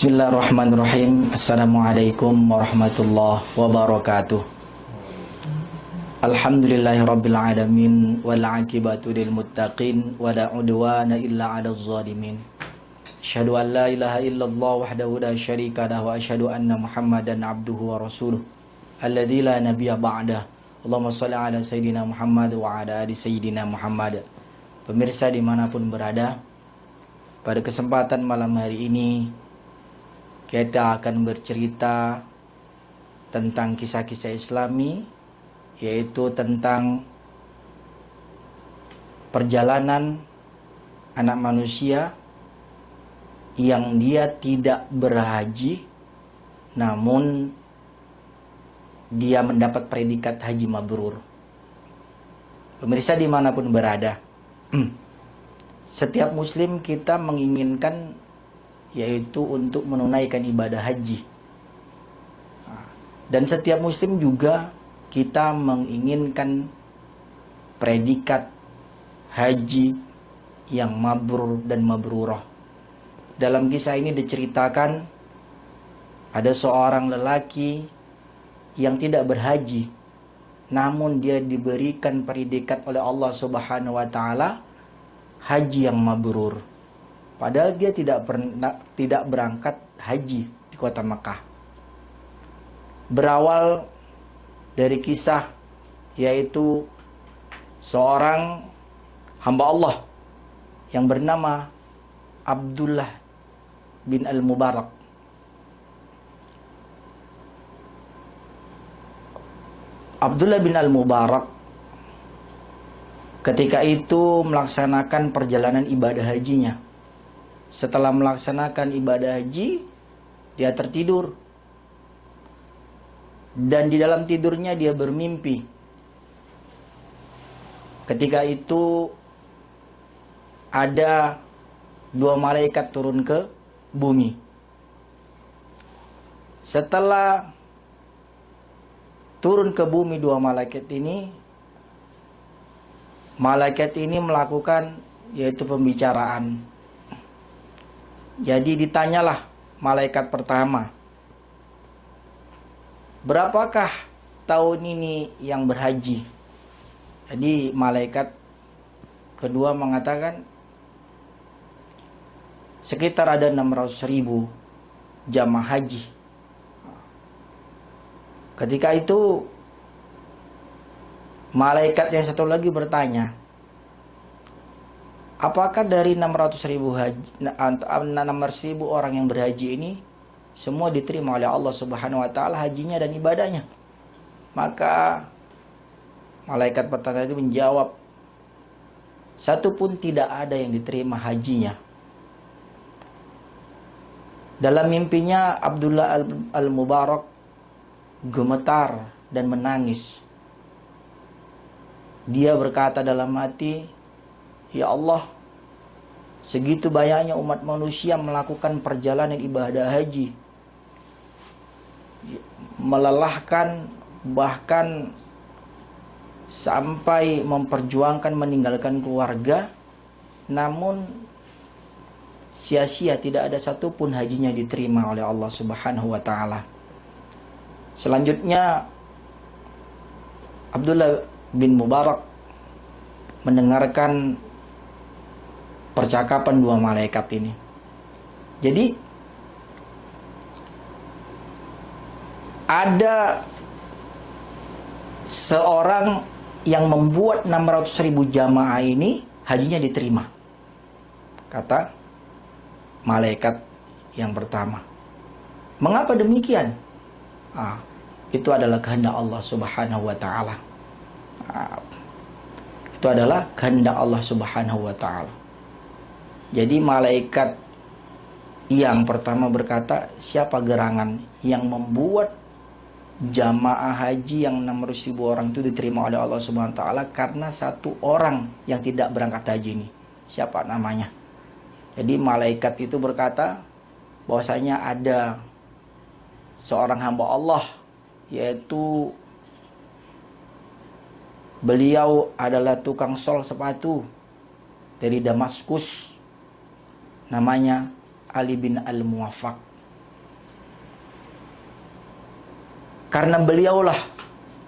Bismillahirrahmanirrahim. Assalamualaikum warahmatullahi wabarakatuh. Alhamdulillahirabbil alamin wal 'aqibatu lil muttaqin wa la 'udwana illa 'alal zalimin. Asyhadu an la ilaha illallah wahdahu la syarika lahu wa asyhadu anna Muhammadan 'abduhu wa rasuluh alladzi la nabiyya ba'dah. Allahumma shalli ala sayyidina Muhammad wa ala ali sayyidina Muhammad. Pemirsa dimanapun berada, pada kesempatan malam hari ini kita akan bercerita tentang kisah-kisah Islami, yaitu tentang perjalanan anak manusia yang dia tidak berhaji, namun dia mendapat predikat haji mabrur. Pemirsa dimanapun berada, setiap muslim kita menginginkan yaitu untuk menunaikan ibadah haji. Dan setiap muslim juga kita menginginkan predikat haji yang mabrur dan mabrurah. Dalam kisah ini diceritakan ada seorang lelaki yang tidak berhaji, namun dia diberikan predikat oleh Allah Subhanahu wa taala haji yang mabrur. Padahal dia tidak berangkat haji di kota Makkah. Berawal dari kisah yaitu seorang hamba Allah yang bernama Abdullah bin Al-Mubarak. Abdullah bin Al-Mubarak ketika itu melaksanakan perjalanan ibadah hajinya. Setelah melaksanakan ibadah haji, dia tertidur. Dan di dalam tidurnya dia bermimpi. Ketika itu ada dua malaikat turun ke bumi. Setelah turun ke bumi dua malaikat ini melakukan yaitu pembicaraan. Jadi ditanyalah malaikat pertama, berapakah tahun ini yang berhaji? Jadi malaikat kedua mengatakan sekitar ada 600.000 jamaah haji. Ketika itu malaikat yang satu lagi bertanya, apakah dari 600.000 orang yang berhaji ini semua diterima oleh Allah Subhanahu wa taala hajinya dan ibadahnya? Maka malaikat pertama itu menjawab, satu pun tidak ada yang diterima hajinya. Dalam mimpinya Abdullah Al-Mubarak gemetar dan menangis. Dia berkata dalam hati, ya Allah, segitu banyaknya umat manusia melakukan perjalanan ibadah haji, melelahkan, bahkan sampai memperjuangkan meninggalkan keluarga, namun sia-sia, tidak ada satupun hajinya diterima oleh Allah Subhanahu wa taala. Selanjutnya Abdullah bin Mubarak mendengarkan percakapan dua malaikat ini. Jadi ada seorang yang membuat 600.000 jamaah ini hajinya diterima, kata malaikat yang pertama. Mengapa demikian? Itu adalah kehendak Allah Subhanahu wa taala. Itu adalah kehendak Allah Subhanahu wa taala. Jadi malaikat yang pertama berkata, siapa gerangan yang membuat jamaah haji yang 600.000 orang itu diterima oleh Allah Subhanahu wa taala karena satu orang yang tidak berangkat haji ini? Siapa namanya? Jadi malaikat itu berkata bahwasanya ada seorang hamba Allah, yaitu beliau adalah tukang sol sepatu dari Damaskus, namanya Ali bin Al-Muwaffaq. Karena beliaulah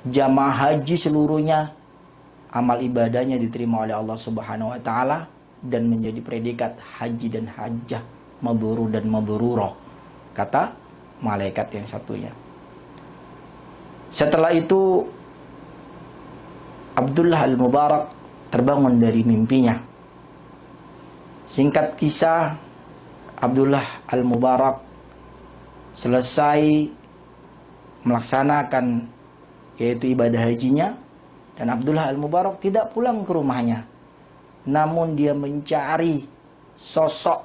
jamaah haji seluruhnya, amal ibadahnya diterima oleh Allah Subhanahu wa taala dan menjadi predikat haji dan hajjah mabrur dan mabrurah, kata malaikat yang satunya. Setelah itu Abdullah Al-Mubarak terbangun dari mimpinya. Singkat kisah, Abdullah Al-Mubarak selesai melaksanakan yaitu ibadah hajinya, dan Abdullah Al-Mubarak tidak pulang ke rumahnya, namun dia mencari sosok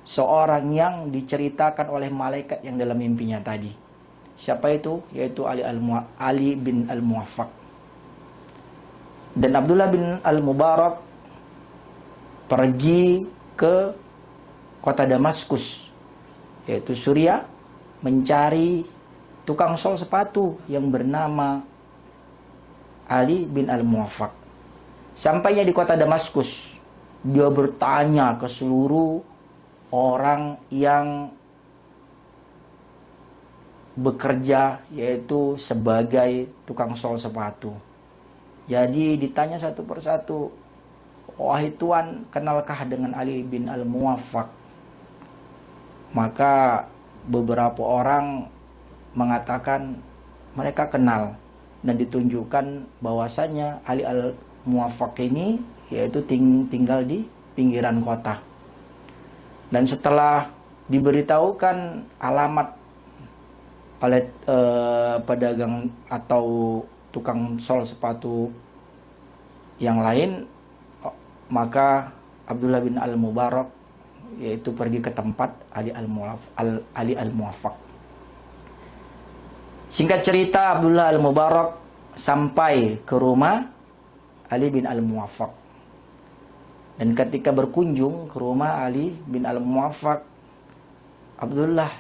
seorang yang diceritakan oleh malaikat yang dalam mimpinya tadi. Siapa itu? Yaitu Ali bin Al-Muwaffaq. Dan Abdullah bin Al-Mubarak pergi ke kota Damaskus, yaitu Suriah, mencari tukang sol sepatu yang bernama Ali bin Al-Muwaffaq. Sampainya di kota Damaskus, dia bertanya ke seluruh orang yang bekerja yaitu sebagai tukang sol sepatu. Jadi ditanya satu persatu, "Wahai Tuan, kenalkah dengan Ali bin Al-Muwaffaq?" Maka beberapa orang mengatakan mereka kenal, dan ditunjukkan bahwasanya Ali Al-Muwaffaq ini yaitu tinggal di pinggiran kota. Dan setelah diberitahukan alamat oleh pedagang atau tukang sol sepatu yang lain, maka Abdullah bin Al-Mubarak yaitu pergi ke tempat Ali Al-Muwaffaq. Singkat cerita, Abdullah Al-Mubarak sampai ke rumah Ali bin Al-Muwaffaq. Dan ketika berkunjung ke rumah Ali bin Al-Muwaffaq, Abdullah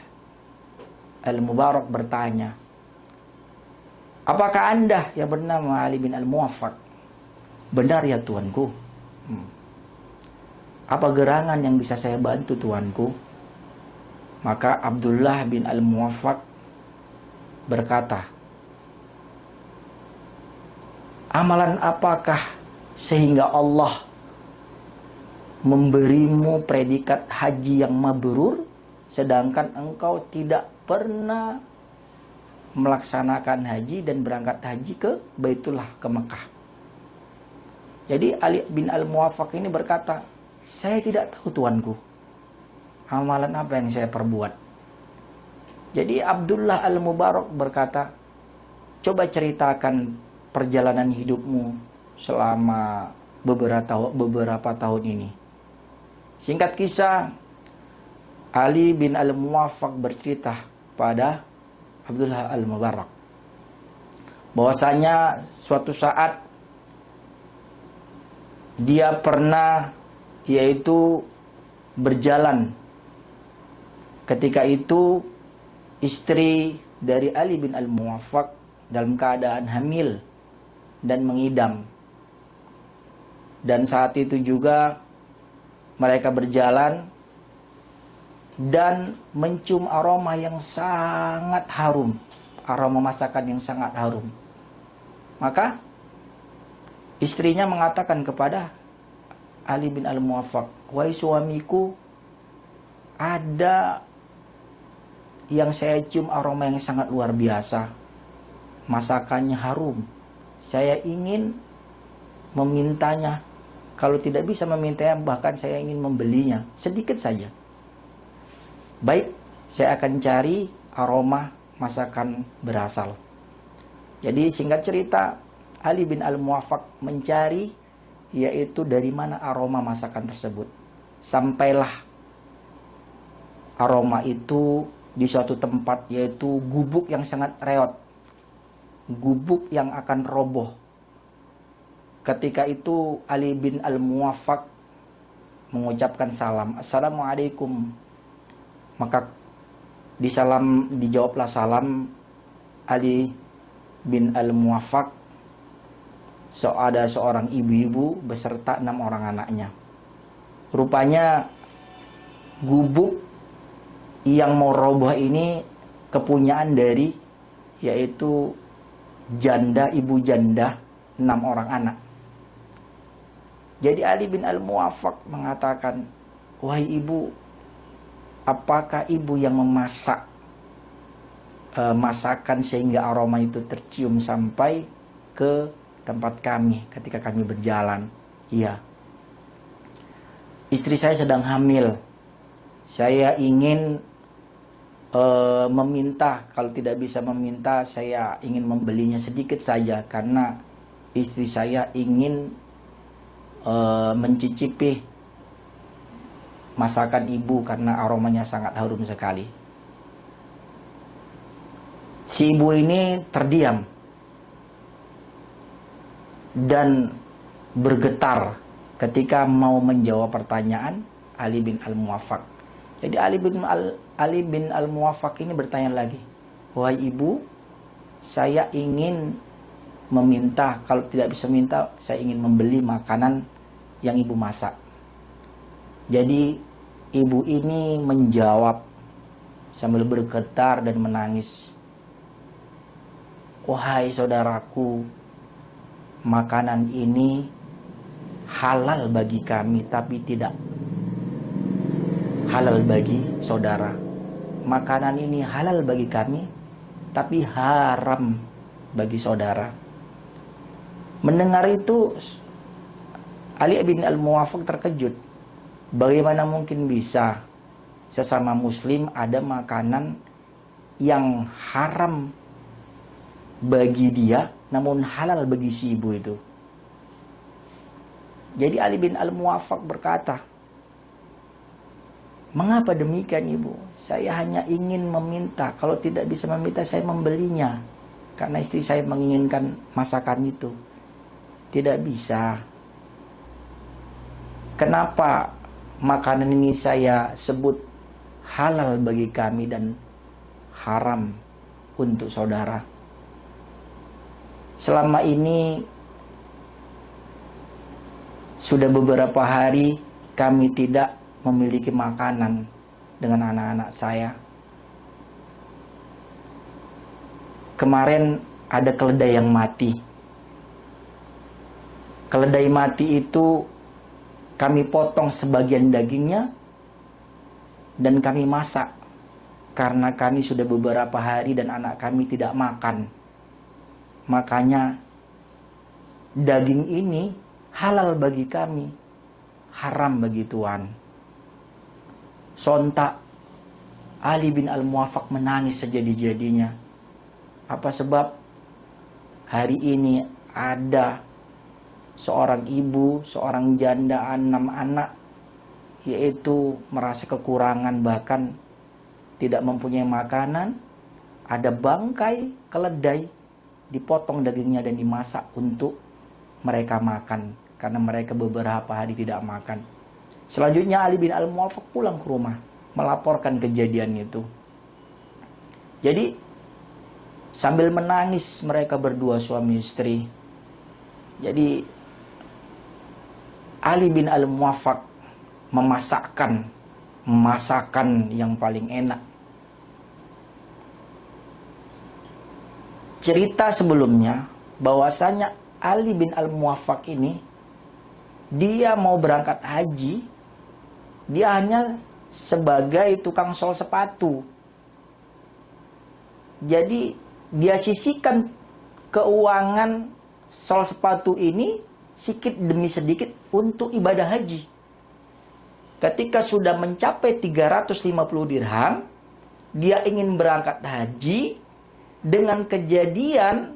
Al-Mubarak bertanya, "Apakah Anda yang bernama Ali bin Al-Muwaffaq?" "Benar ya tuanku." "Apa gerangan yang bisa saya bantu tuanku?" Maka Abdullah bin Al-Muwaffaq berkata, "Amalan apakah sehingga Allah memberimu predikat haji yang mabrur, sedangkan engkau tidak pernah melaksanakan haji dan berangkat haji ke Baitullah, ke Mekah?" Jadi Ali bin Al-Muwaffaq ini berkata, "Saya tidak tahu tuanku, amalan apa yang saya perbuat." Jadi Abdullah Al-Mubarak berkata, "Coba ceritakan perjalanan hidupmu selama beberapa tahun ini." Singkat kisah, Ali bin Al-Muwaffaq bercerita pada Abdullah Al-Mubarak bahwasanya suatu saat dia pernah yaitu berjalan. Ketika itu istri dari Ali bin Al-Muwaffaq dalam keadaan hamil dan mengidam. Dan saat itu juga mereka berjalan dan mencium aroma yang sangat harum, aroma masakan yang sangat harum. Maka istrinya mengatakan kepada Ali bin Al-Muwaffaq, "Wahai suamiku, ada yang saya cium aroma yang sangat luar biasa. Masakannya harum. Saya ingin memintanya. Kalau tidak bisa memintanya, bahkan saya ingin membelinya sedikit saja. Baik, saya akan cari aroma masakan berasal." Jadi singkat cerita, Ali bin Al-Muwaffaq mencari yaitu dari mana aroma masakan tersebut. Sampailah aroma itu di suatu tempat, yaitu gubuk yang sangat reot, gubuk yang akan roboh. Ketika itu Ali bin Al-Muwaffaq mengucapkan salam, "Assalamualaikum." Maka dijawablah salam Ali bin Al-Muwaffaq. Ada seorang ibu-ibu beserta 6 orang anaknya. Rupanya gubuk yang mau roboh ini kepunyaan dari yaitu ibu janda 6 orang anak. Jadi Ali bin Al-Muwaffaq mengatakan, wahai ibu, apakah ibu yang memasak masakan sehingga aroma itu tercium sampai ke tempat kami ketika kami berjalan? Iya. Istri saya sedang hamil. Saya ingin meminta, kalau tidak bisa meminta, saya ingin membelinya sedikit saja karena istri saya ingin mencicipi masakan ibu karena aromanya sangat harum sekali. Si ibu ini terdiam dan bergetar ketika mau menjawab pertanyaan Ali bin Al-Muwaffaq. Jadi Ali bin Al-Muwaffaq ini bertanya lagi, wahai ibu, saya ingin meminta, kalau tidak bisa minta, saya ingin membeli makanan yang ibu masak. Jadi ibu ini menjawab sambil bergetar dan menangis, wahai saudaraku, makanan ini halal bagi kami, tapi tidak halal bagi saudara. Makanan ini halal bagi kami, tapi haram bagi saudara. Mendengar itu, Ali bin Al-Muwaffaq terkejut. Bagaimana mungkin bisa sesama muslim ada makanan yang haram bagi dia, namun halal bagi si ibu itu. Jadi Ali bin Al-Muwaffaq berkata, mengapa demikian ibu? Saya hanya ingin meminta, kalau tidak bisa meminta saya membelinya. Karena istri saya menginginkan masakan itu. Tidak bisa. Kenapa makanan ini saya sebut halal bagi kami dan haram untuk saudara? Selama ini sudah beberapa hari kami tidak memiliki makanan dengan anak-anak saya. Kemarin ada keledai yang mati. Keledai mati itu kami potong sebagian dagingnya dan kami masak karena kami sudah beberapa hari dan anak kami tidak makan. Makanya daging ini halal bagi kami, haram bagi Tuhan. Sontak Ali bin Al-Muwaffaq menangis sejadi-jadinya. Apa sebab? Hari ini ada seorang ibu, seorang janda 6 anak, yaitu merasa kekurangan, bahkan tidak mempunyai makanan. Ada bangkai keledai, dipotong dagingnya dan dimasak untuk mereka makan, karena mereka beberapa hari tidak makan. Selanjutnya Ali bin Al-Muwaffaq pulang ke rumah, melaporkan kejadian itu. Jadi sambil menangis mereka berdua suami istri. Jadi Ali bin Al-Muwaffaq memasakkan masakan yang paling enak. Cerita sebelumnya bahwasanya Ali bin Al-Muwaffaq ini dia mau berangkat haji, dia hanya sebagai tukang sol sepatu. Jadi dia sisihkan keuangan sol sepatu ini sedikit demi sedikit untuk ibadah haji. Ketika sudah mencapai 350 dirham, dia ingin berangkat haji. Dengan kejadian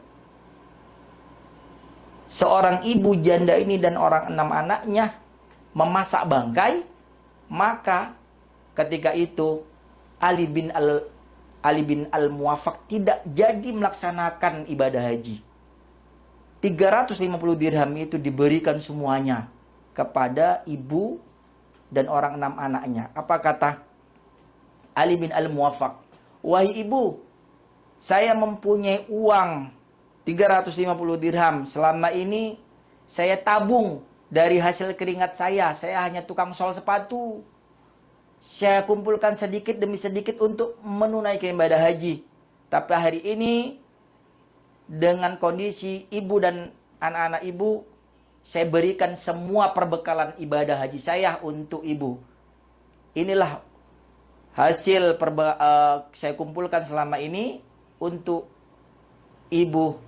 seorang ibu janda ini dan orang 6 anaknya memasak bangkai, maka ketika itu Ali bin Al-Muwaffaq tidak jadi melaksanakan ibadah haji. 350 dirham itu diberikan semuanya kepada ibu dan orang 6 anaknya. Apa kata Ali bin Al-Muwaffaq? Wahai ibu, saya mempunyai uang 350 dirham. Selama ini saya tabung dari hasil keringat saya. Saya hanya tukang sol sepatu. Saya kumpulkan sedikit demi sedikit untuk menunaikan ibadah haji. Tapi hari ini dengan kondisi ibu dan anak-anak ibu, saya berikan semua perbekalan ibadah haji saya untuk ibu. Inilah hasil saya kumpulkan selama ini untuk ibu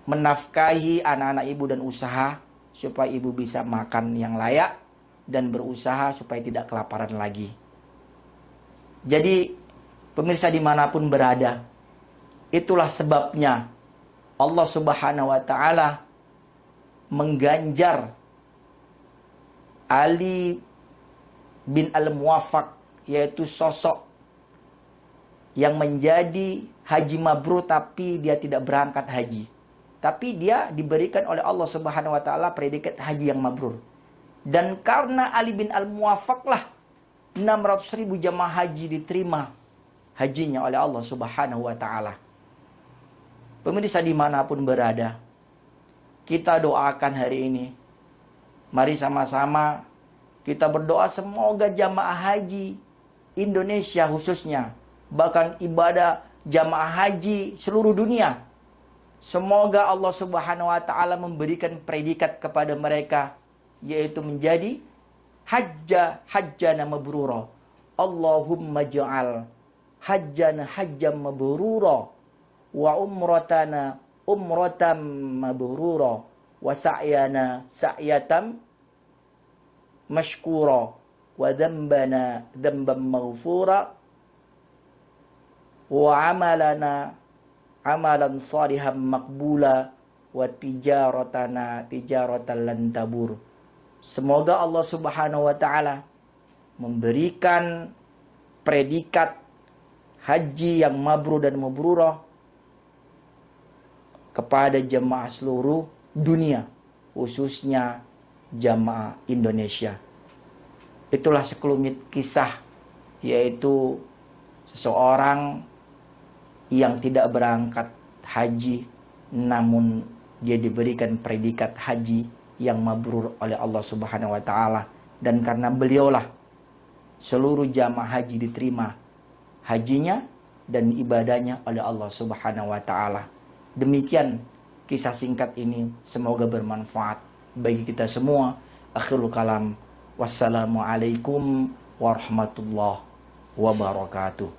menafkahi anak-anak ibu dan usaha supaya ibu bisa makan yang layak dan berusaha supaya tidak kelaparan lagi. Jadi pemirsa dimanapun berada, itulah sebabnya Allah Subhanahu wa Ta'ala mengganjar Ali bin Al-Muwaffaq, yaitu sosok yang menjadi haji mabrur tapi dia tidak berangkat haji. Tapi dia diberikan oleh Allah Subhanahu wa Ta'ala predikat haji yang mabrur. Dan karena Ali bin Al-Muwaffaq lah 600.000 jamaah haji diterima hajinya oleh Allah Subhanahu wa Ta'ala. Pemirsa dimanapun berada, kita doakan hari ini. Mari sama-sama kita berdoa semoga jamaah haji Indonesia khususnya, bahkan ibadah jamaah haji seluruh dunia, semoga Allah Subhanahu wa Ta'ala memberikan predikat kepada mereka, yaitu menjadi hajjana mabrura. Allahumma ja'al hajjana hajjam mabrura wa umratana umratam mabrura wa sa'yana sa'yatam mashkura wa dhanbana dhanban maghfura wa amalana amalan salihan maqbula wa tijaratana tijaratan lan tabur. Semoga Allah Subhanahu wa Ta'ala memberikan predikat haji yang mabrur dan mabrurah kepada jemaah seluruh dunia, khususnya jamaah Indonesia. Itulah sekelumit kisah, yaitu seseorang yang tidak berangkat haji, namun dia diberikan predikat haji yang mabrur oleh Allah Subhanahu wa Ta'ala. Dan karena beliaulah seluruh jamaah haji diterima hajinya dan ibadahnya oleh Allah Subhanahu wa Ta'ala. Demikian kisah singkat ini, semoga bermanfaat bagi kita semua. Akhirul kalam, wassalamualaikum warahmatullahi wabarakatuh.